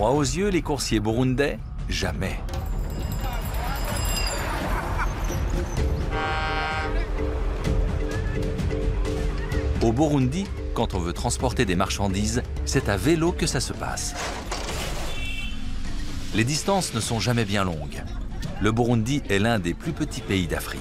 Froid aux yeux, les coursiers burundais? Jamais. Au Burundi, quand on veut transporter des marchandises, c'est à vélo que ça se passe. Les distances ne sont jamais bien longues. Le Burundi est l'un des plus petits pays d'Afrique.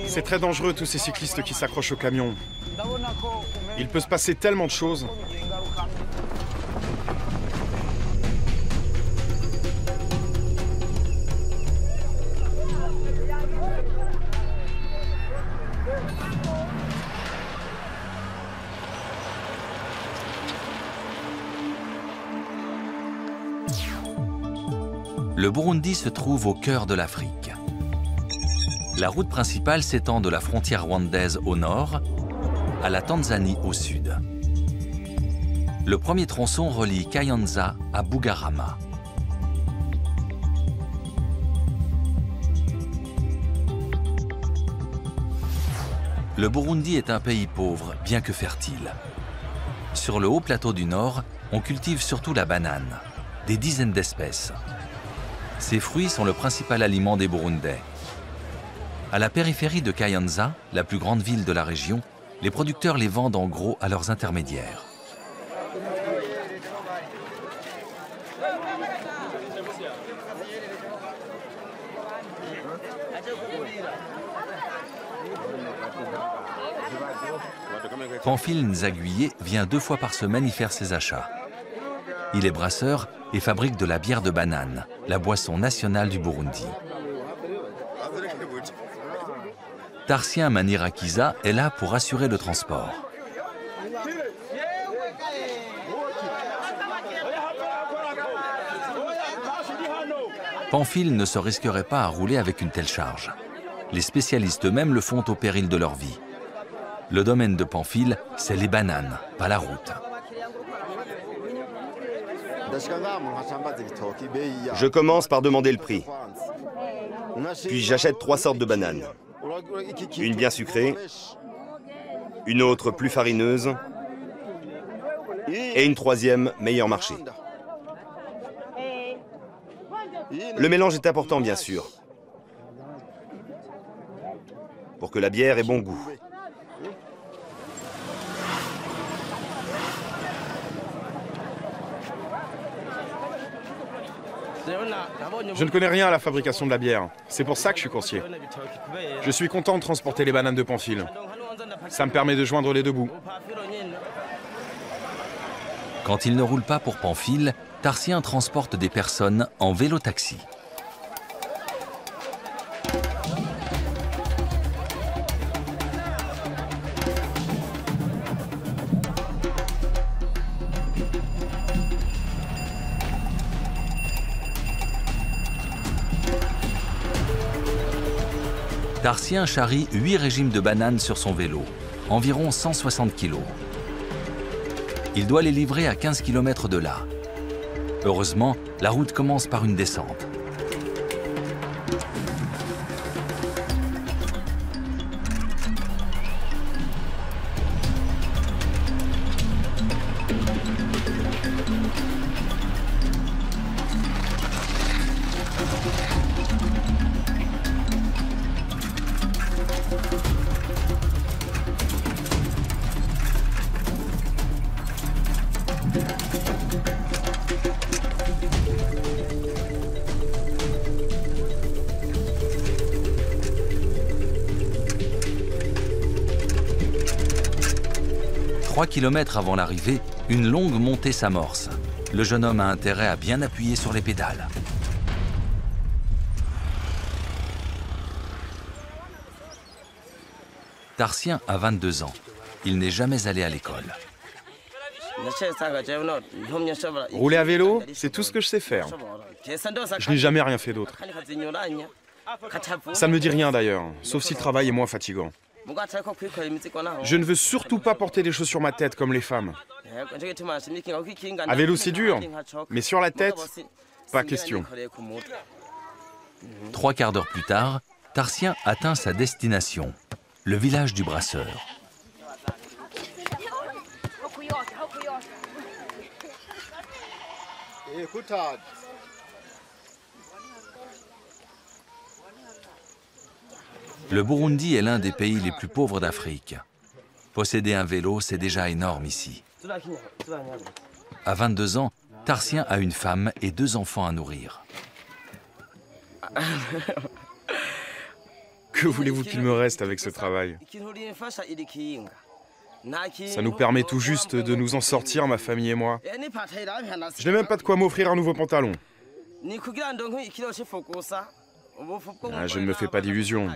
C'est très dangereux, tous ces cyclistes qui s'accrochent au camion. Il peut se passer tellement de choses. Le Burundi se trouve au cœur de l'Afrique. La route principale s'étend de la frontière rwandaise au nord à la Tanzanie au sud. Le premier tronçon relie Kayanza à Bugarama. Le Burundi est un pays pauvre, bien que fertile. Sur le haut plateau du nord, on cultive surtout la banane, des dizaines d'espèces. Ces fruits sont le principal aliment des Burundais. À la périphérie de Kayanza, la plus grande ville de la région, les producteurs les vendent en gros à leurs intermédiaires. Pamphile Nzaguié vient 2 fois par semaine y faire ses achats. Il est brasseur et fabrique de la bière de banane, la boisson nationale du Burundi. Tarsien Manirakiza est là pour assurer le transport. Pamphile ne se risquerait pas à rouler avec une telle charge. Les spécialistes eux-mêmes le font au péril de leur vie. Le domaine de Pamphile, c'est les bananes, pas la route. Je commence par demander le prix. Puis j'achète 3 sortes de bananes. Une bien sucrée, une autre plus farineuse et une troisième meilleur marché. Le mélange est important, bien sûr, pour que la bière ait bon goût. Je ne connais rien à la fabrication de la bière. C'est pour ça que je suis coursier. Je suis content de transporter les bananes de Pamphile. Ça me permet de joindre les deux bouts. Quand il ne roule pas pour Pamphile, Tarsien transporte des personnes en vélo-taxi. Tarsien charrie 8 régimes de bananes sur son vélo, environ 160 kg. Il doit les livrer à 15 km de là. Heureusement, la route commence par une descente. Trois kilomètres avant l'arrivée, une longue montée s'amorce. Le jeune homme a intérêt à bien appuyer sur les pédales. Tarsien a 22 ans. Il n'est jamais allé à l'école. Rouler à vélo, c'est tout ce que je sais faire. Je n'ai jamais rien fait d'autre. Ça ne me dit rien d'ailleurs, sauf si le travail est moins fatigant. Je ne veux surtout pas porter des choses sur ma tête comme les femmes. À vélo, c'est dur, mais sur la tête, pas question. 3 quarts d'heure plus tard, Tarsien atteint sa destination, le village du brasseur. Le Burundi est l'un des pays les plus pauvres d'Afrique. Posséder un vélo, c'est déjà énorme ici. À 22 ans, Tarsien a une femme et 2 enfants à nourrir. Que voulez-vous qu'il me reste avec ce travail? Ça nous permet tout juste de nous en sortir, ma famille et moi. Je n'ai même pas de quoi m'offrir un nouveau pantalon. Ah, je ne me fais pas d'illusions.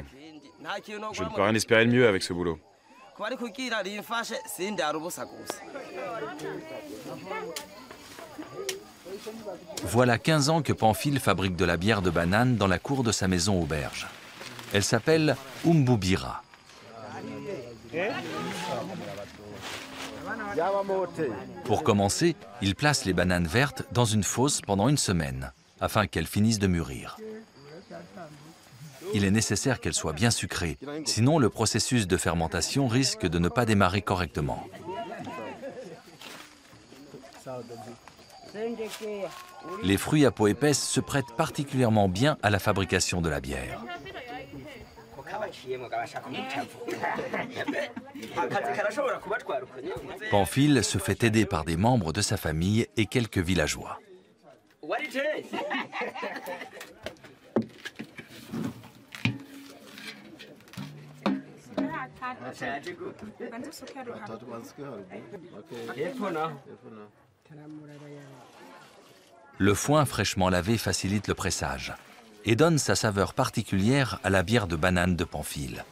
Je ne peux rien espérer de mieux avec ce boulot. Voilà 15 ans que Pamphile fabrique de la bière de banane dans la cour de sa maison auberge. Elle s'appelle Umbubira. Pour commencer, il place les bananes vertes dans une fosse pendant une semaine, afin qu'elles finissent de mûrir. Il est nécessaire qu'elles soient bien sucrées, sinon le processus de fermentation risque de ne pas démarrer correctement. Les fruits à peau épaisse se prêtent particulièrement bien à la fabrication de la bière. Pamphile se fait aider par des membres de sa famille et quelques villageois. Le foin fraîchement lavé facilite le pressage et donne sa saveur particulière à la bière de banane de Pamphile.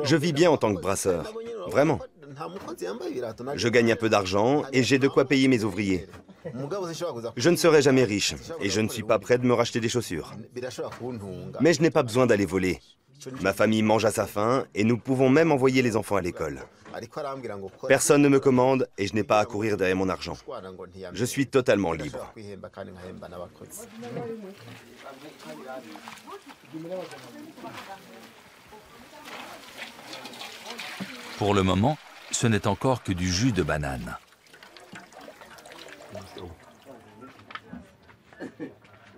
Je vis bien en tant que brasseur, vraiment. Je gagne un peu d'argent et j'ai de quoi payer mes ouvriers. Je ne serai jamais riche et je ne suis pas prêt de me racheter des chaussures. Mais je n'ai pas besoin d'aller voler. Ma famille mange à sa faim et nous pouvons même envoyer les enfants à l'école. Personne ne me commande et je n'ai pas à courir derrière mon argent. Je suis totalement libre. Pour le moment, ce n'est encore que du jus de banane.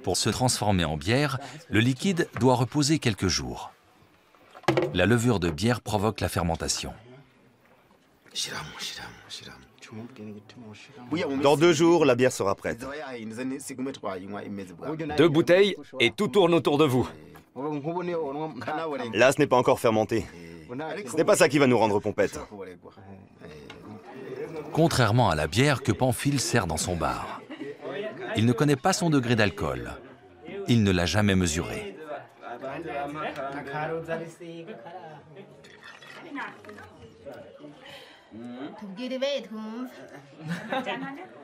Pour se transformer en bière, le liquide doit reposer quelques jours. La levure de bière provoque la fermentation. Dans 2 jours, la bière sera prête. 2 bouteilles et tout tourne autour de vous. Là, ce n'est pas encore fermenté. Ce n'est pas ça qui va nous rendre pompettes. Contrairement à la bière que Pamphile sert dans son bar. Il ne connaît pas son degré d'alcool. Il ne l'a jamais mesuré.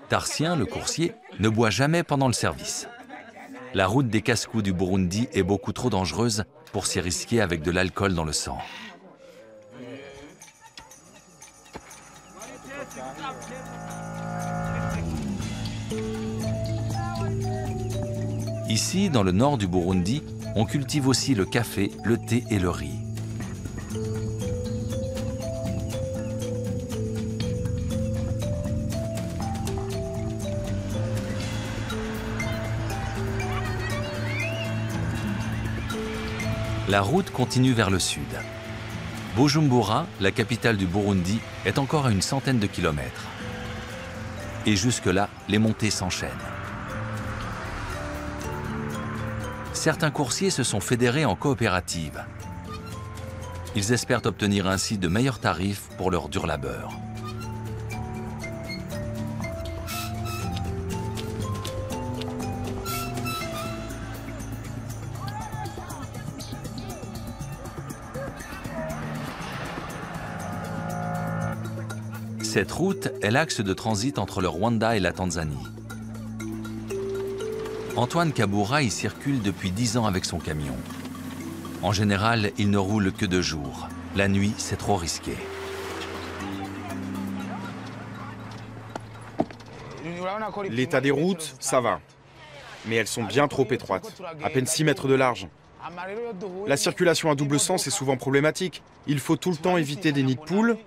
Tarsien, le coursier, ne boit jamais pendant le service. La route des casse-cou du Burundi est beaucoup trop dangereuse pour s'y risquer avec de l'alcool dans le sang. Ici, dans le nord du Burundi, on cultive aussi le café, le thé et le riz. La route continue vers le sud. Bujumbura, la capitale du Burundi, est encore à une centaine de kilomètres. Et jusque-là, les montées s'enchaînent. Certains coursiers se sont fédérés en coopérative. Ils espèrent obtenir ainsi de meilleurs tarifs pour leur dur labeur. Cette route est l'axe de transit entre le Rwanda et la Tanzanie. Antoine Kabura y circule depuis 10 ans avec son camion. En général, il ne roule que de jour. La nuit, c'est trop risqué. L'état des routes, ça va. Mais elles sont bien trop étroites, à peine 6 mètres de large. La circulation à double sens est souvent problématique. Il faut tout le temps éviter des nids de poules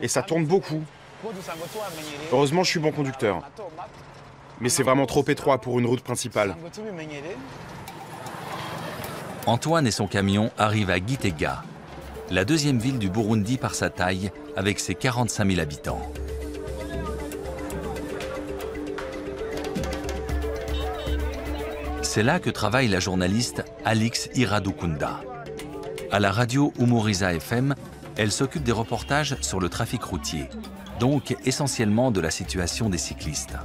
et ça tourne beaucoup. Heureusement, je suis bon conducteur. Mais c'est vraiment trop étroit pour une route principale. Antoine et son camion arrivent à Gitega, la deuxième ville du Burundi par sa taille, avec ses 45 000 habitants. C'est là que travaille la journaliste Alix Iradukunda. À la radio Umuriza FM, elle s'occupe des reportages sur le trafic routier, donc essentiellement de la situation des cyclistes.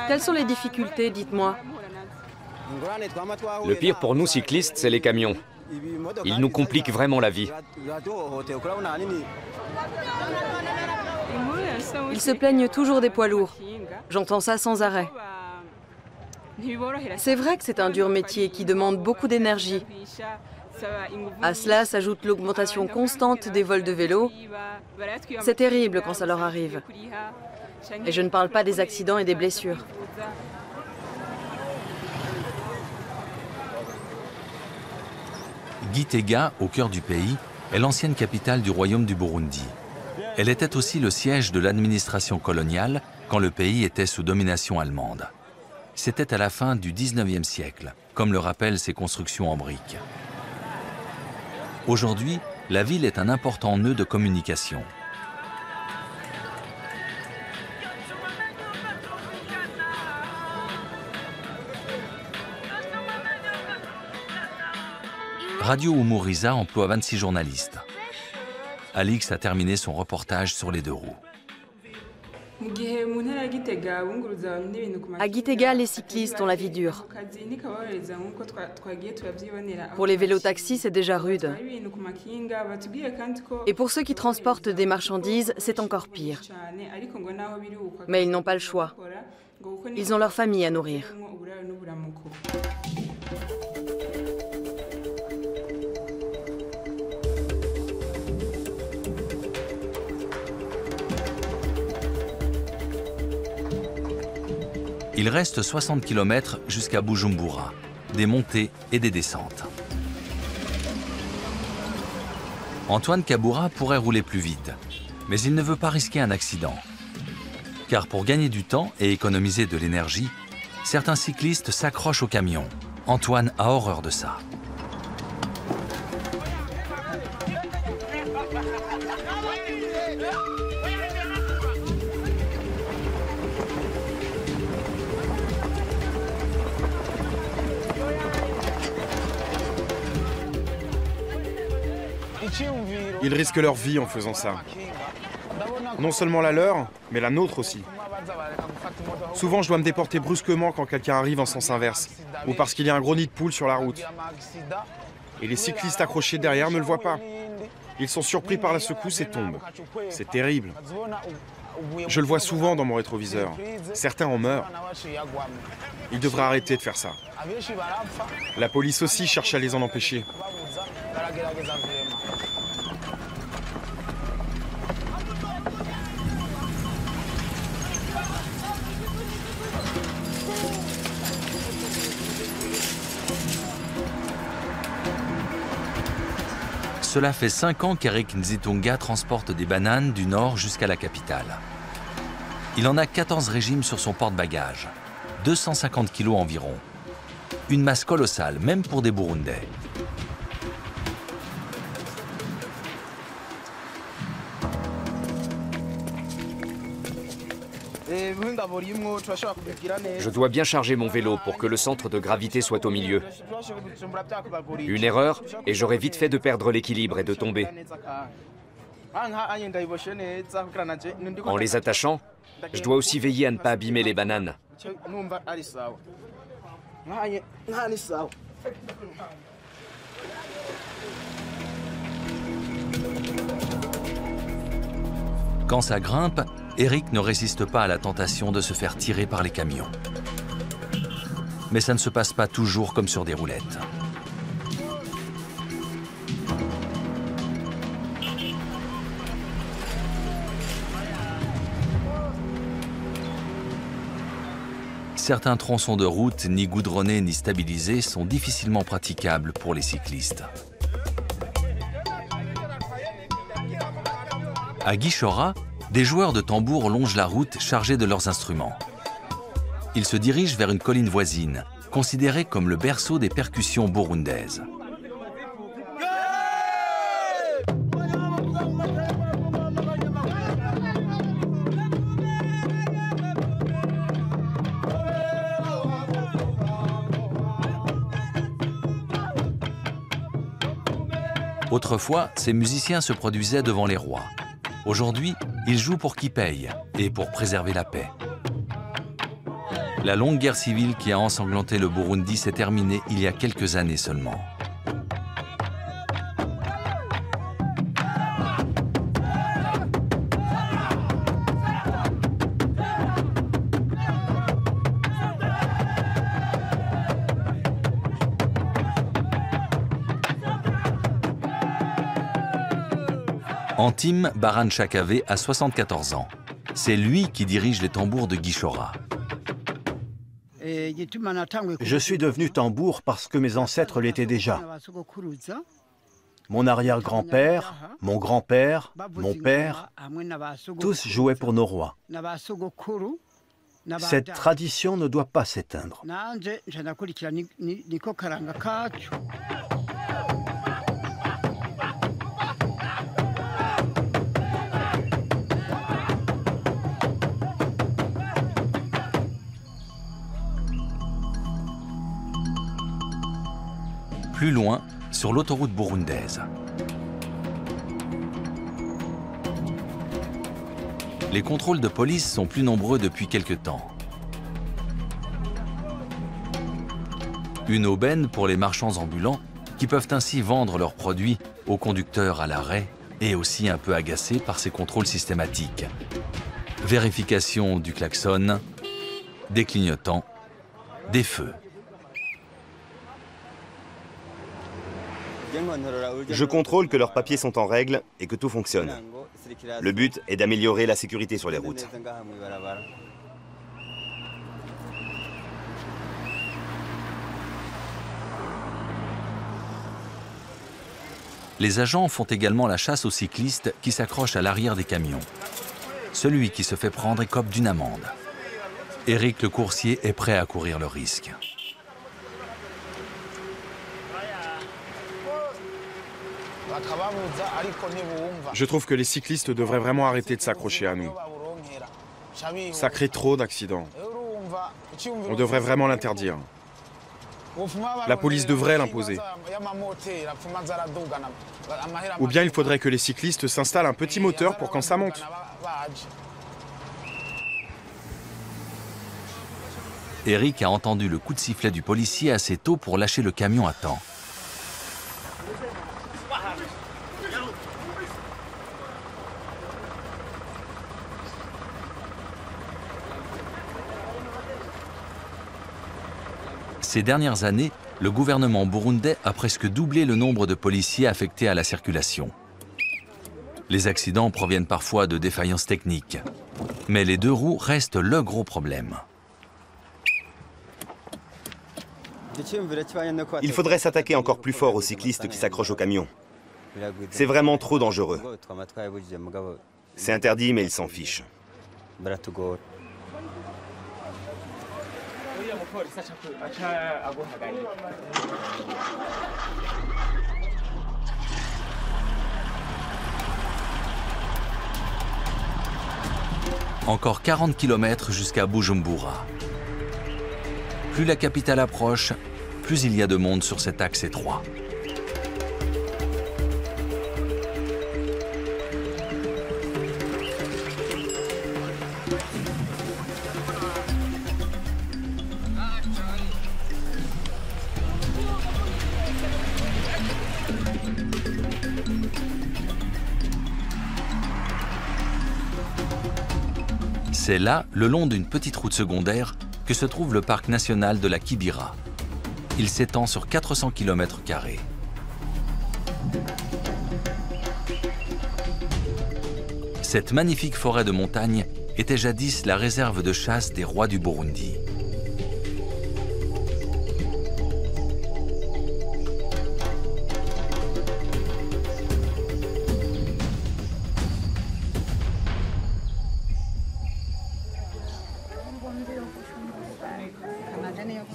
Quelles sont les difficultés, dites-moi? Le pire pour nous cyclistes, c'est les camions. Ils nous compliquent vraiment la vie. Ils se plaignent toujours des poids lourds. J'entends ça sans arrêt. C'est vrai que c'est un dur métier qui demande beaucoup d'énergie. À cela s'ajoute l'augmentation constante des vols de vélo. C'est terrible quand ça leur arrive. Et je ne parle pas des accidents et des blessures. Gitega, au cœur du pays, est l'ancienne capitale du royaume du Burundi. Elle était aussi le siège de l'administration coloniale quand le pays était sous domination allemande. C'était à la fin du 19e siècle, comme le rappellent ses constructions en briques. Aujourd'hui, la ville est un important nœud de communication. Radio Umuriza emploie 26 journalistes. Alix a terminé son reportage sur les deux roues. À Gitega, les cyclistes ont la vie dure. Pour les vélos-taxis, c'est déjà rude. Et pour ceux qui transportent des marchandises, c'est encore pire. Mais ils n'ont pas le choix. Ils ont leur famille à nourrir. Il reste 60 km jusqu'à Bujumbura, des montées et des descentes. Antoine Kabura pourrait rouler plus vite, mais il ne veut pas risquer un accident. Car pour gagner du temps et économiser de l'énergie, certains cyclistes s'accrochent au camion. Antoine a horreur de ça. Ils risquent leur vie en faisant ça. Non seulement la leur, mais la nôtre aussi. Souvent, je dois me déporter brusquement quand quelqu'un arrive en sens inverse, ou parce qu'il y a un gros nid de poule sur la route. Et les cyclistes accrochés derrière ne le voient pas. Ils sont surpris par la secousse et tombent. C'est terrible. Je le vois souvent dans mon rétroviseur. Certains en meurent. Ils devraient arrêter de faire ça. La police aussi cherche à les en empêcher. Cela fait 5 ans qu'Eric Nzitunga transporte des bananes du nord jusqu'à la capitale. Il en a 14 régimes sur son porte-bagages, 250 kilos environ. Une masse colossale, même pour des Burundais. Je dois bien charger mon vélo pour que le centre de gravité soit au milieu. Une erreur, et j'aurais vite fait de perdre l'équilibre et de tomber. En les attachant, je dois aussi veiller à ne pas abîmer les bananes. Quand ça grimpe, Eric ne résiste pas à la tentation de se faire tirer par les camions. Mais ça ne se passe pas toujours comme sur des roulettes. Certains tronçons de route, ni goudronnés ni stabilisés, sont difficilement praticables pour les cyclistes. À Guichora, des joueurs de tambour longent la route chargés de leurs instruments. Ils se dirigent vers une colline voisine, considérée comme le berceau des percussions burundaises. Autrefois, ces musiciens se produisaient devant les rois. Aujourd'hui, ils jouent pour qui paye et pour préserver la paix. La longue guerre civile qui a ensanglanté le Burundi s'est terminée il y a quelques années seulement. Antim Baran-Chakave a 74 ans. C'est lui qui dirige les tambours de Guichora. Je suis devenu tambour parce que mes ancêtres l'étaient déjà. Mon arrière-grand-père, mon grand-père, mon père, tous jouaient pour nos rois. Cette tradition ne doit pas s'éteindre. Plus loin, sur l'autoroute burundaise. Les contrôles de police sont plus nombreux depuis quelque temps. Une aubaine pour les marchands ambulants qui peuvent ainsi vendre leurs produits aux conducteurs à l'arrêt et aussi un peu agacés par ces contrôles systématiques. Vérification du klaxon, des clignotants, des feux. Je contrôle que leurs papiers sont en règle et que tout fonctionne. Le but est d'améliorer la sécurité sur les routes. Les agents font également la chasse aux cyclistes qui s'accrochent à l'arrière des camions. Celui qui se fait prendre écope d'une amende. Eric le coursier est prêt à courir le risque. Je trouve que les cyclistes devraient vraiment arrêter de s'accrocher à nous. Ça crée trop d'accidents. On devrait vraiment l'interdire. La police devrait l'imposer. Ou bien il faudrait que les cyclistes s'installent un petit moteur pour quand ça monte. Eric a entendu le coup de sifflet du policier assez tôt pour lâcher le camion à temps. Ces dernières années, le gouvernement burundais a presque doublé le nombre de policiers affectés à la circulation. Les accidents proviennent parfois de défaillances techniques. Mais les deux roues restent le gros problème. Il faudrait s'attaquer encore plus fort aux cyclistes qui s'accrochent aux camions. C'est vraiment trop dangereux. C'est interdit, mais ils s'en fichent. Encore 40 km jusqu'à Bujumbura. Plus la capitale approche, plus il y a de monde sur cet axe étroit. C'est là, le long d'une petite route secondaire, que se trouve le parc national de la Kibira. Il s'étend sur 400 km². Cette magnifique forêt de montagne était jadis la réserve de chasse des rois du Burundi.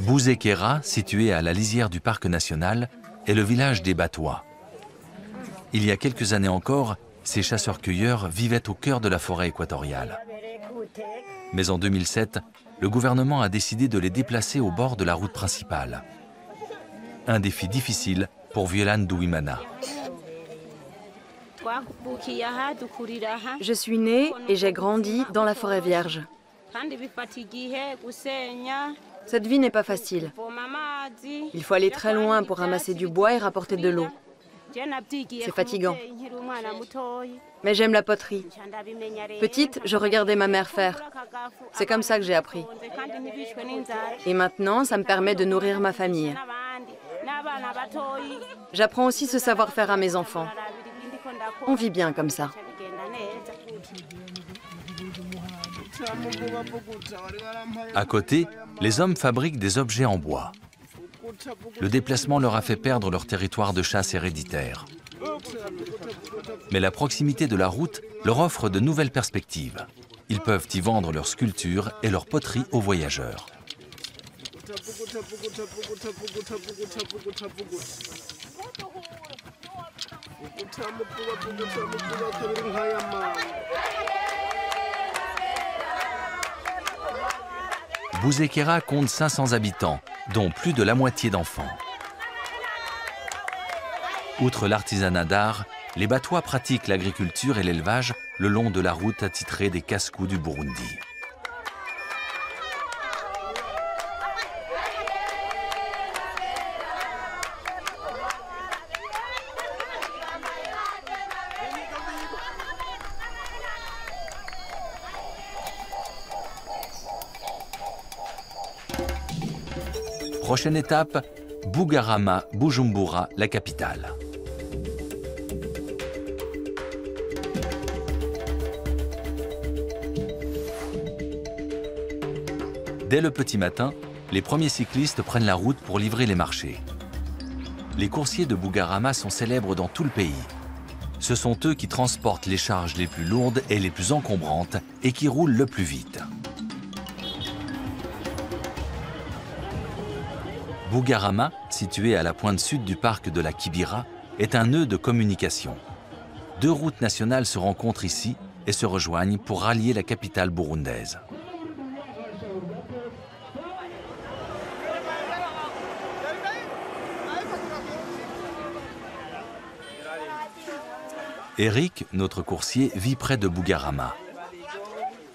Buzekera, situé à la lisière du parc national, est le village des Batois. Il y a quelques années encore, ces chasseurs-cueilleurs vivaient au cœur de la forêt équatoriale. Mais en 2007, le gouvernement a décidé de les déplacer au bord de la route principale. Un défi difficile pour Violane Douimana. Je suis née et j'ai grandi dans la forêt vierge. Cette vie n'est pas facile. Il faut aller très loin pour ramasser du bois et rapporter de l'eau. C'est fatigant. Mais j'aime la poterie. Petite, je regardais ma mère faire. C'est comme ça que j'ai appris. Et maintenant, ça me permet de nourrir ma famille. J'apprends aussi ce savoir-faire à mes enfants. On vit bien comme ça. À côté, les hommes fabriquent des objets en bois. Le déplacement leur a fait perdre leur territoire de chasse héréditaire. Mais la proximité de la route leur offre de nouvelles perspectives. Ils peuvent y vendre leurs sculptures et leurs poteries aux voyageurs. Buzekera compte 500 habitants, dont plus de la moitié d'enfants. Outre l'artisanat d'art, les Batois pratiquent l'agriculture et l'élevage le long de la route attitrée des casse-cou du Burundi. Prochaine étape, Bugarama, Bujumbura, la capitale. Dès le petit matin, les premiers cyclistes prennent la route pour livrer les marchés. Les coursiers de Bugarama sont célèbres dans tout le pays. Ce sont eux qui transportent les charges les plus lourdes et les plus encombrantes et qui roulent le plus vite. Bugarama, situé à la pointe sud du parc de la Kibira, est un nœud de communication. Deux routes nationales se rencontrent ici et se rejoignent pour rallier la capitale burundaise. Eric, notre coursier, vit près de Bugarama.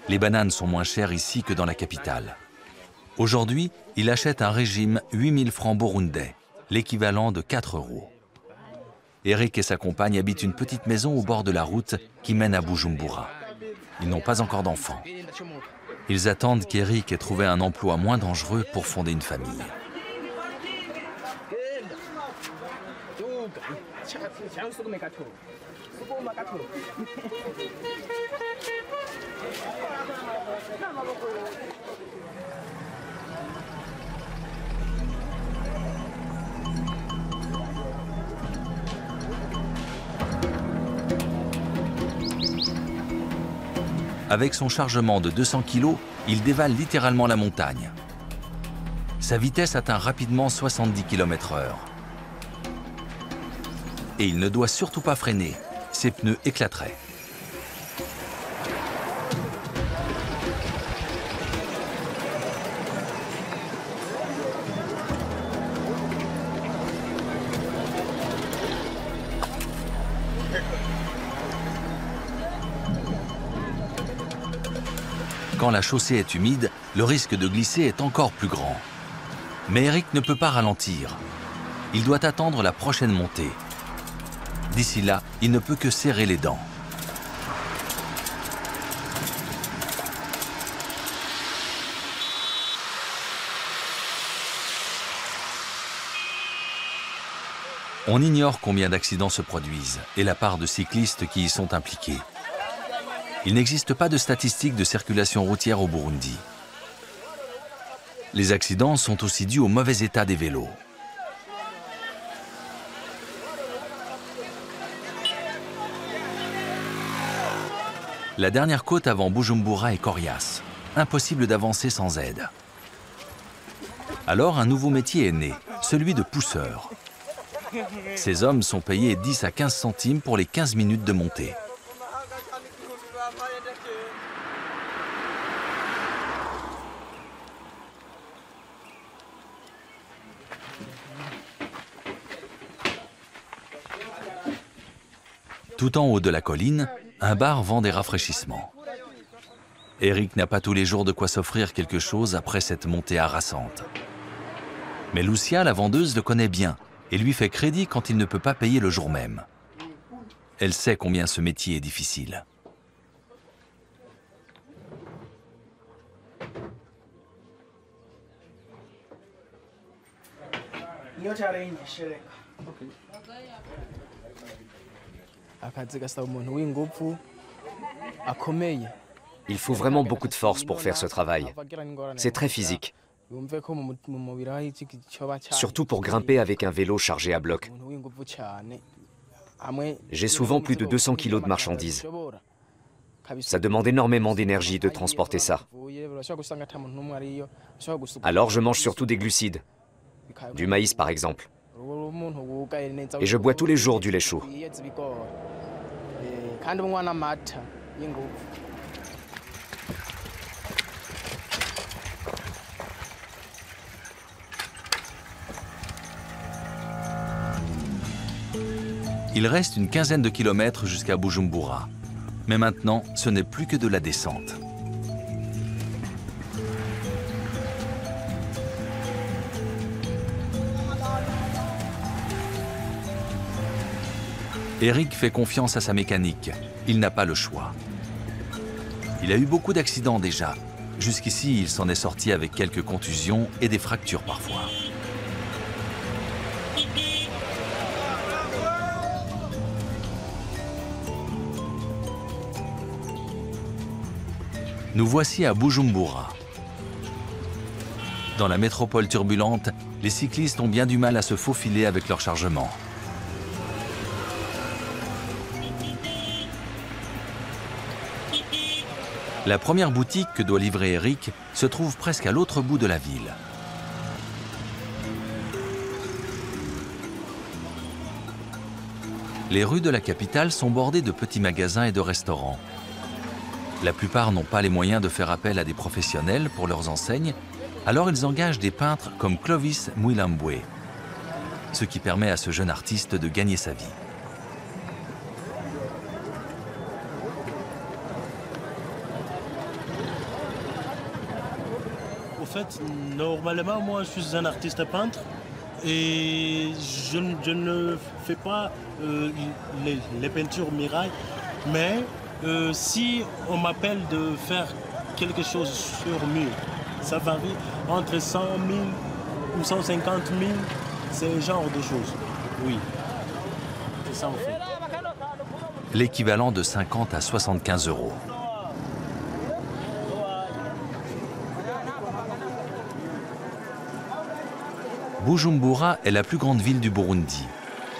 Les bananes sont moins chères ici que dans la capitale. Aujourd'hui, il achète un régime 8000 francs burundais, l'équivalent de 4 €. Eric et sa compagne habitent une petite maison au bord de la route qui mène à Bujumbura. Ils n'ont pas encore d'enfants. Ils attendent qu'Eric ait trouvé un emploi moins dangereux pour fonder une famille. Avec son chargement de 200 kg, il dévale littéralement la montagne. Sa vitesse atteint rapidement 70 km/h. Et il ne doit surtout pas freiner, ses pneus éclateraient. Quand la chaussée est humide, le risque de glisser est encore plus grand. Mais Eric ne peut pas ralentir. Il doit attendre la prochaine montée. D'ici là, il ne peut que serrer les dents. On ignore combien d'accidents se produisent et la part de cyclistes qui y sont impliqués. Il n'existe pas de statistiques de circulation routière au Burundi. Les accidents sont aussi dus au mauvais état des vélos. La dernière côte avant Bujumbura est coriace. Impossible d'avancer sans aide. Alors un nouveau métier est né, celui de pousseur. Ces hommes sont payés 10 à 15 centimes pour les 15 minutes de montée. Tout en haut de la colline, un bar vend des rafraîchissements. Eric n'a pas tous les jours de quoi s'offrir quelque chose après cette montée harassante. Mais Lucia, la vendeuse, le connaît bien et lui fait crédit quand il ne peut pas payer le jour même. Elle sait combien ce métier est difficile. Il faut vraiment beaucoup de force pour faire ce travail. C'est très physique. Surtout pour grimper avec un vélo chargé à bloc. J'ai souvent plus de 200 kilos de marchandises. Ça demande énormément d'énergie de transporter ça. Alors je mange surtout des glucides, du maïs par exemple. Et je bois tous les jours du lait chaud. Il reste une quinzaine de kilomètres jusqu'à Bujumbura. Mais maintenant, ce n'est plus que de la descente. Eric fait confiance à sa mécanique. Il n'a pas le choix. Il a eu beaucoup d'accidents déjà. Jusqu'ici, il s'en est sorti avec quelques contusions et des fractures parfois. Nous voici à Bujumbura. Dans la métropole turbulente, les cyclistes ont bien du mal à se faufiler avec leur chargement. La première boutique que doit livrer Eric se trouve presque à l'autre bout de la ville. Les rues de la capitale sont bordées de petits magasins et de restaurants. La plupart n'ont pas les moyens de faire appel à des professionnels pour leurs enseignes, alors ils engagent des peintres comme Clovis Mwilambwe, ce qui permet à ce jeune artiste de gagner sa vie. Au fait, normalement, moi, je suis un artiste peintre et je ne fais pas les peintures murailles, mais si on m'appelle de faire quelque chose sur mur, ça varie entre 100 000 ou 150 000, c'est ce genre de choses. Oui, c'est ça en fait. L'équivalent de 50 à 75 euros. Bujumbura est la plus grande ville du Burundi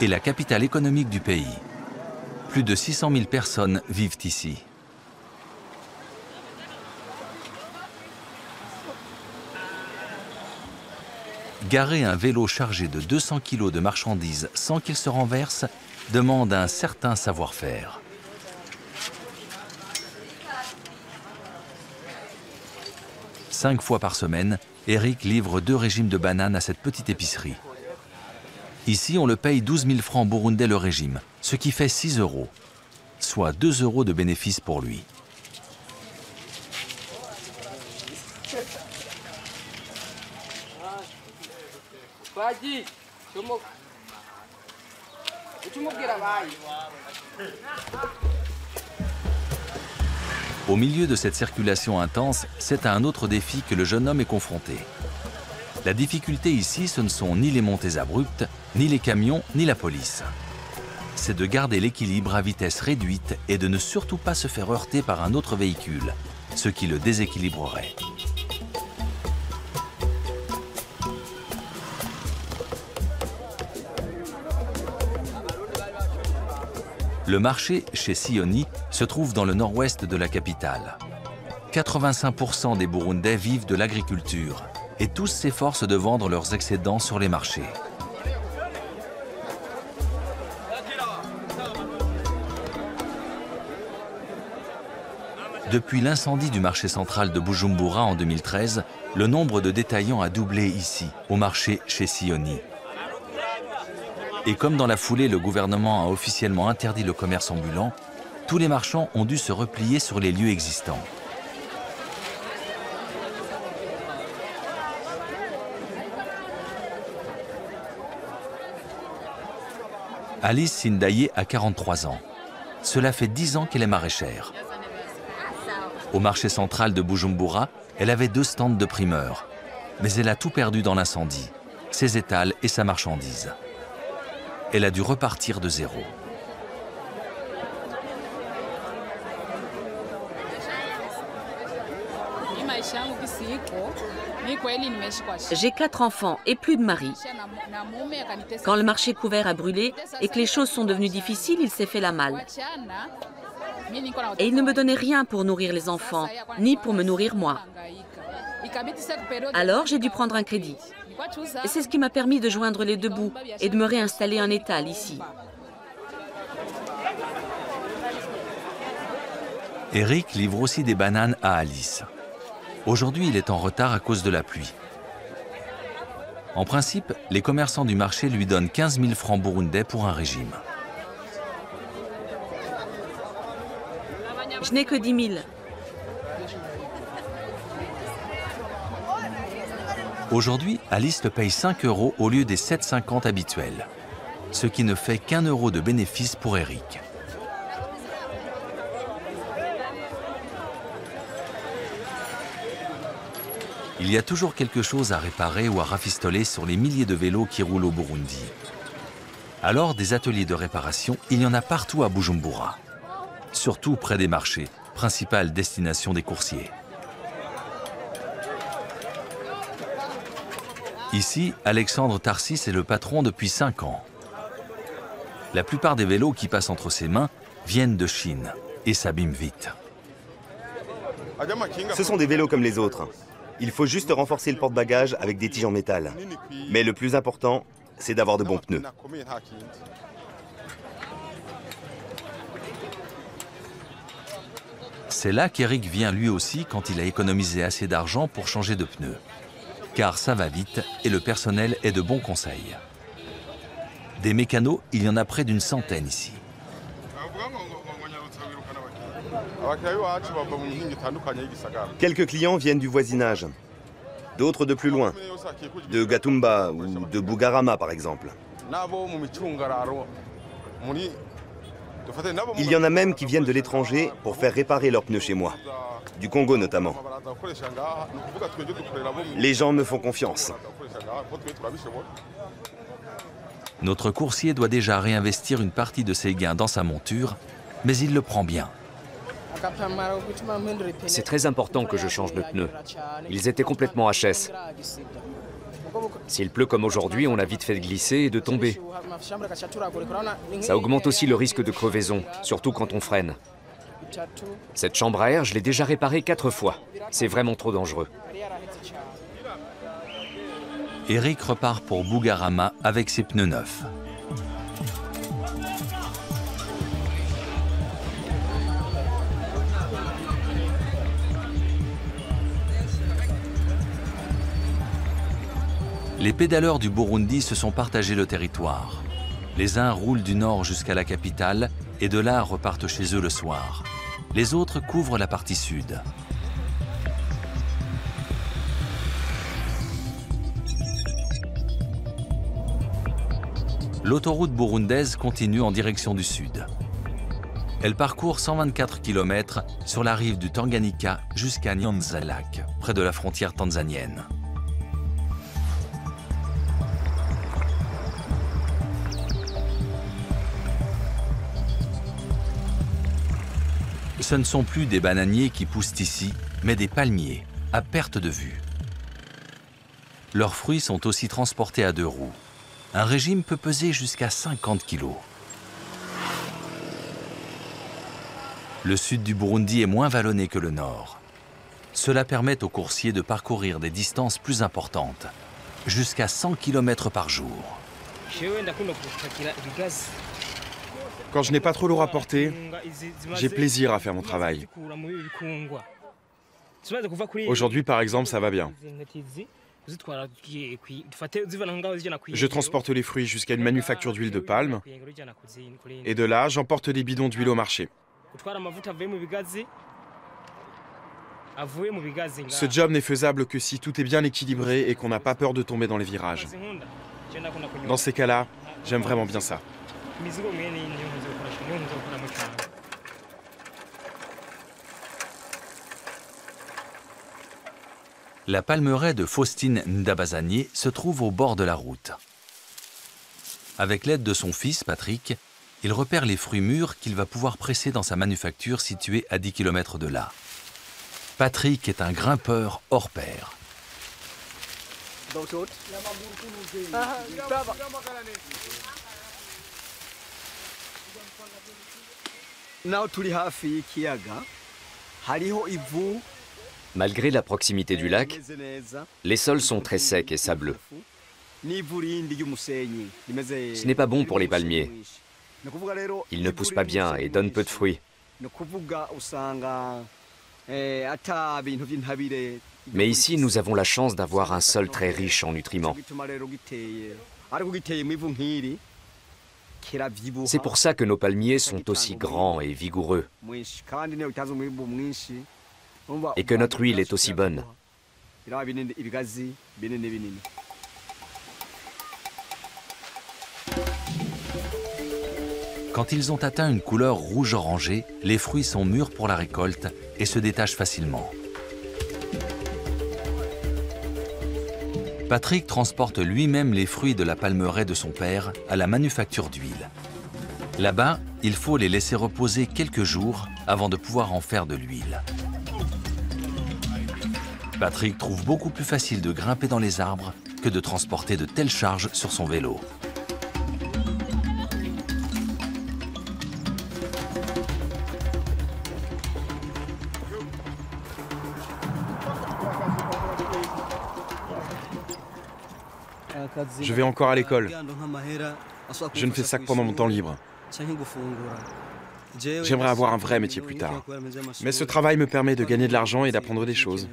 et la capitale économique du pays. Plus de 600 000 personnes vivent ici. Garer un vélo chargé de 200 kg de marchandises sans qu'il se renverse demande un certain savoir-faire. Cinq fois par semaine, Eric livre 2 régimes de bananes à cette petite épicerie. Ici, on le paye 12 000 francs burundais le régime, ce qui fait 6 euros, soit 2 euros de bénéfice pour lui. Au milieu de cette circulation intense, c'est à un autre défi que le jeune homme est confronté. La difficulté ici, ce ne sont ni les montées abruptes, ni les camions, ni la police. C'est de garder l'équilibre à vitesse réduite et de ne surtout pas se faire heurter par un autre véhicule, ce qui le déséquilibrerait. Le marché chez Sioni se trouve dans le nord-ouest de la capitale. 85% des Burundais vivent de l'agriculture et tous s'efforcent de vendre leurs excédents sur les marchés. Depuis l'incendie du marché central de Bujumbura en 2013, le nombre de détaillants a doublé ici, au marché chez Sioni. Et comme dans la foulée, le gouvernement a officiellement interdit le commerce ambulant, tous les marchands ont dû se replier sur les lieux existants. Alice Sindaye a 43 ans. Cela fait 10 ans qu'elle est maraîchère. Au marché central de Bujumbura, elle avait 2 stands de primeurs. Mais elle a tout perdu dans l'incendie, ses étals et sa marchandise. Elle a dû repartir de zéro. J'ai 4 enfants et plus de mari. Quand le marché couvert a brûlé et que les choses sont devenues difficiles, il s'est fait la malle. Et il ne me donnait rien pour nourrir les enfants, ni pour me nourrir moi. Alors j'ai dû prendre un crédit. Et c'est ce qui m'a permis de joindre les deux bouts et de me réinstaller en étal ici. Eric livre aussi des bananes à Alice. Aujourd'hui, il est en retard à cause de la pluie. En principe, les commerçants du marché lui donnent 15 000 francs burundais pour un régime. Je n'ai que 10 000. Aujourd'hui, Alice le paye 5 € au lieu des 7,50 habituels, ce qui ne fait qu'1 € de bénéfice pour Eric. Il y a toujours quelque chose à réparer ou à rafistoler sur les milliers de vélos qui roulent au Burundi. Alors, des ateliers de réparation, il y en a partout à Bujumbura, surtout près des marchés, principale destination des coursiers. Ici, Alexandre Tarsis est le patron depuis 5 ans. La plupart des vélos qui passent entre ses mains viennent de Chine et s'abîment vite. Ce sont des vélos comme les autres. Il faut juste renforcer le porte-bagages avec des tiges en métal. Mais le plus important, c'est d'avoir de bons pneus. C'est là qu'Eric vient lui aussi quand il a économisé assez d'argent pour changer de pneus. Car ça va vite et le personnel est de bons conseils. Des mécanos, il y en a près d'une centaine ici. Quelques clients viennent du voisinage, d'autres de plus loin, de Gatumba ou de Bugarama par exemple. Il y en a même qui viennent de l'étranger pour faire réparer leurs pneus chez moi, du Congo notamment. Les gens me font confiance. Notre coursier doit déjà réinvestir une partie de ses gains dans sa monture, mais il le prend bien. C'est très important que je change de pneus. Ils étaient complètement HS. S'il pleut comme aujourd'hui, on a vite fait de glisser et de tomber. Ça augmente aussi le risque de crevaison, surtout quand on freine. Cette chambre à air, je l'ai déjà réparée 4 fois. C'est vraiment trop dangereux. Eric repart pour Bugarama avec ses pneus neufs. Les pédaleurs du Burundi se sont partagés le territoire. Les uns roulent du nord jusqu'à la capitale et de là repartent chez eux le soir. Les autres couvrent la partie sud. L'autoroute burundaise continue en direction du sud. Elle parcourt 124 km sur la rive du Tanganyika jusqu'à Nyanza Lake, près de la frontière tanzanienne. Ce ne sont plus des bananiers qui poussent ici, mais des palmiers, à perte de vue. Leurs fruits sont aussi transportés à 2 roues. Un régime peut peser jusqu'à 50 kilos. Le sud du Burundi est moins vallonné que le nord. Cela permet aux coursiers de parcourir des distances plus importantes, jusqu'à 100 km par jour. Quand je n'ai pas trop lourd à porter, j'ai plaisir à faire mon travail. Aujourd'hui, par exemple, ça va bien. Je transporte les fruits jusqu'à une manufacture d'huile de palme, et de là, j'emporte des bidons d'huile au marché. Ce job n'est faisable que si tout est bien équilibré et qu'on n'a pas peur de tomber dans les virages. Dans ces cas-là, j'aime vraiment bien ça. La palmeraie de Faustine Ndabazanie se trouve au bord de la route. Avec l'aide de son fils, Patrick, il repère les fruits mûrs qu'il va pouvoir presser dans sa manufacture située à 10 km de là. Patrick est un grimpeur hors pair. Malgré la proximité du lac, les sols sont très secs et sableux. Ce n'est pas bon pour les palmiers. Ils ne poussent pas bien et donnent peu de fruits. Mais ici, nous avons la chance d'avoir un sol très riche en nutriments. C'est pour ça que nos palmiers sont aussi grands et vigoureux. Et que notre huile est aussi bonne. Quand ils ont atteint une couleur rouge-orangé, les fruits sont mûrs pour la récolte et se détachent facilement. Patrick transporte lui-même les fruits de la palmeraie de son père à la manufacture d'huile. Là-bas, il faut les laisser reposer quelques jours avant de pouvoir en faire de l'huile. Patrick trouve beaucoup plus facile de grimper dans les arbres que de transporter de telles charges sur son vélo. Je vais encore à l'école. Je ne fais ça que pendant mon temps libre. J'aimerais avoir un vrai métier plus tard. Mais ce travail me permet de gagner de l'argent et d'apprendre des choses.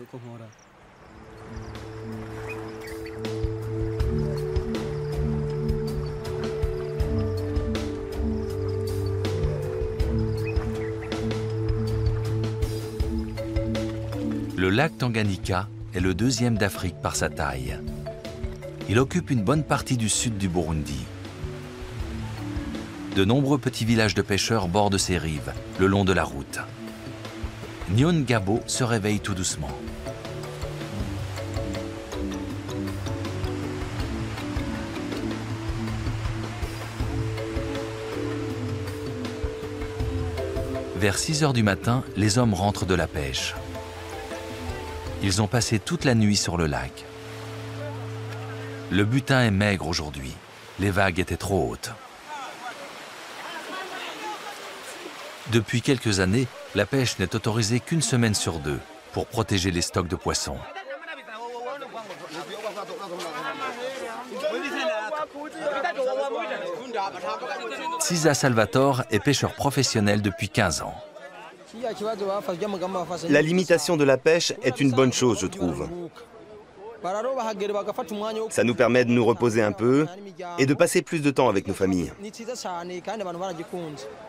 Le lac Tanganyika est le 2e d'Afrique par sa taille. Il occupe une bonne partie du sud du Burundi. De nombreux petits villages de pêcheurs bordent ses rives, le long de la route. Nyongabo se réveille tout doucement. Vers 6 heures du matin, les hommes rentrent de la pêche. Ils ont passé toute la nuit sur le lac. Le butin est maigre aujourd'hui. Les vagues étaient trop hautes. Depuis quelques années, la pêche n'est autorisée qu'une semaine sur 2 pour protéger les stocks de poissons. Cisa Salvatore est pêcheur professionnel depuis 15 ans. La limitation de la pêche est une bonne chose, je trouve. Ça nous permet de nous reposer un peu et de passer plus de temps avec nos familles.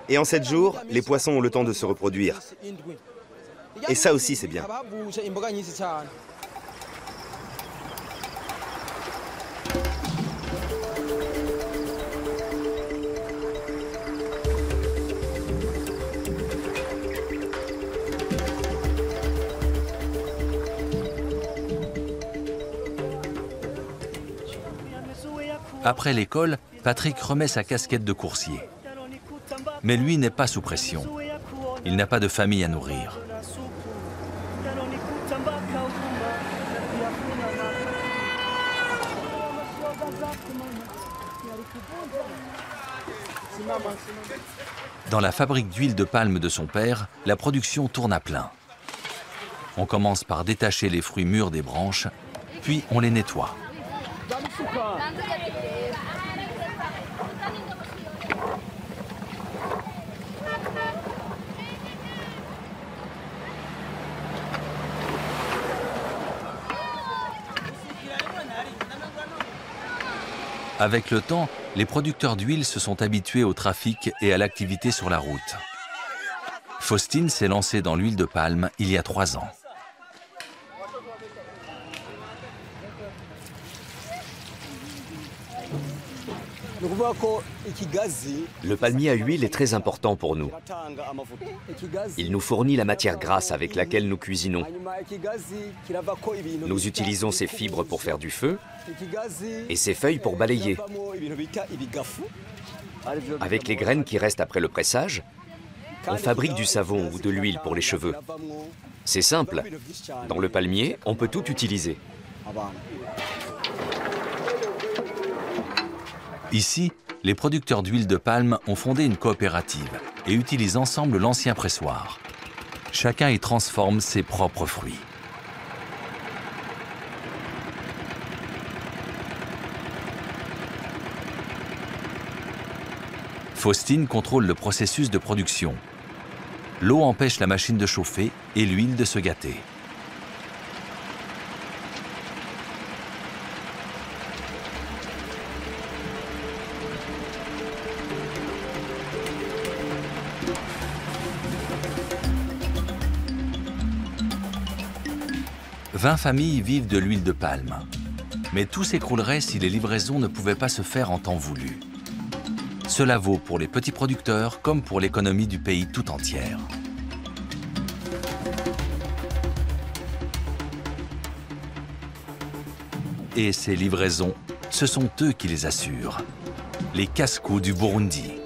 Et en 7 jours, les poissons ont le temps de se reproduire. Et ça aussi, c'est bien. Après l'école, Patrick remet sa casquette de coursier. Mais lui n'est pas sous pression. Il n'a pas de famille à nourrir. Dans la fabrique d'huile de palme de son père, la production tourne à plein. On commence par détacher les fruits mûrs des branches, puis on les nettoie. Avec le temps, les producteurs d'huile se sont habitués au trafic et à l'activité sur la route. Faustine s'est lancée dans l'huile de palme il y a 3 ans. Le palmier à huile est très important pour nous. Il nous fournit la matière grasse avec laquelle nous cuisinons. Nous utilisons ses fibres pour faire du feu et ses feuilles pour balayer. Avec les graines qui restent après le pressage, on fabrique du savon ou de l'huile pour les cheveux. C'est simple. Dans le palmier, on peut tout utiliser. Ici, les producteurs d'huile de palme ont fondé une coopérative et utilisent ensemble l'ancien pressoir. Chacun y transforme ses propres fruits. Faustine contrôle le processus de production. L'eau empêche la machine de chauffer et l'huile de se gâter. « 20 familles vivent de l'huile de palme. Mais tout s'écroulerait si les livraisons ne pouvaient pas se faire en temps voulu. Cela vaut pour les petits producteurs comme pour l'économie du pays tout entière. Et ces livraisons, ce sont eux qui les assurent. Les Cascos du Burundi.